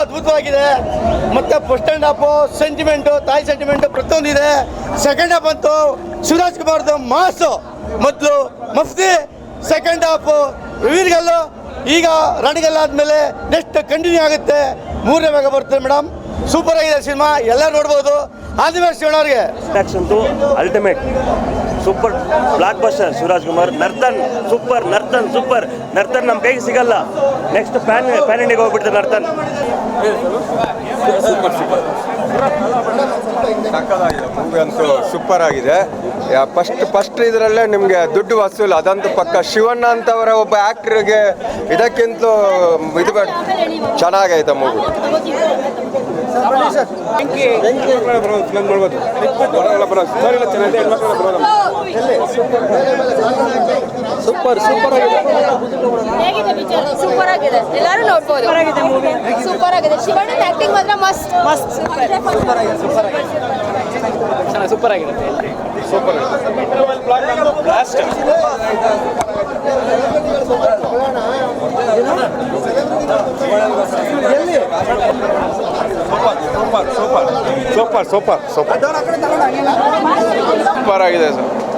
ಅದ್ಭುತವಾಗಿದೆ. ಮತ್ತು first and half sentiment, ತಾಯಿ ಸೆಂಟಿಮೆಂಟು ಪ್ರತಿಯೊಂದಿದೆ. ಸೆಕೆಂಡ್ ಹಾಫ್ ಅಂತೂ ಶಿವರಾಜ್ ಕುಮಾರ್ದು ಮಾಸು. ಮೊದಲು ಮಫ್ತಿ, ಸೆಕೆಂಡ್ ಹಾಫು ವೀರ್ಗಲ್ಲು, ಈಗ ರಣಗಲ್ ಆದಮೇಲೆ ನೆಕ್ಸ್ಟ್ ಕಂಟಿನ್ಯೂ ಆಗುತ್ತೆ. 3ನೇ ಭಾಗ ಬರುತ್ತೆ ಮೇಡಮ್. ಸೂಪರ್ ಆಗಿದೆ ಸಿನಿಮಾ, ಎಲ್ಲ ನೋಡ್ಬೋದು. ಆದಿವಾಸಿ ಶಿವಣ್ಣವ್ರಿಗೆ ಅಂತೂ ultimate super blockbuster. Shivraj Kumar Narthan super, Narthan ನಮ್ಮ ಕೈಗೆ ಸಿಗಲ್ಲ. ನೆಕ್ಸ್ಟ್ ಪ್ಯಾನ್ ಇಂಡಿಯಾಗೆ ಹೋಗ್ಬಿಡ್ತಾರೆ ನರ್ತನ್. ಸಕ್ಕತ್ತಾಗಿದೆ ಮೂವಿ ಅಂತೂ, ಸೂಪರ್ ಆಗಿದೆ. ಫಸ್ಟ್ ಇದರಲ್ಲೇ ನಿಮಗೆ ದುಡ್ಡು ವಸೂಲು, ಅದಂತೂ ಪಕ್ಕ. ಶಿವಣ್ಣ ಅಂತವರ ಒಬ್ಬ ಆ್ಯಕ್ಟ್ರಿಗೆ ಇದಕ್ಕಿಂತಲೂ ಇದು ಚೆನ್ನಾಗೈತೆ ಮೂವಿ. ಸೂಪರ್ ಆಗಿದೆ, ಎಲ್ಲರೂ ನೋಡ್ಬೋದು. ಸೂಪರ್ ಆಗಿದೆ. ಶಿವಣ್ಣನ ಆಕ್ಟಿಂಗ್ ಮಾತ್ರ ಮಸ್ತ್ ಸೂಪರ್ ಆಗಿದೆ. ಸೂಪರ್ ಆಗಿದೆ ಸರ್.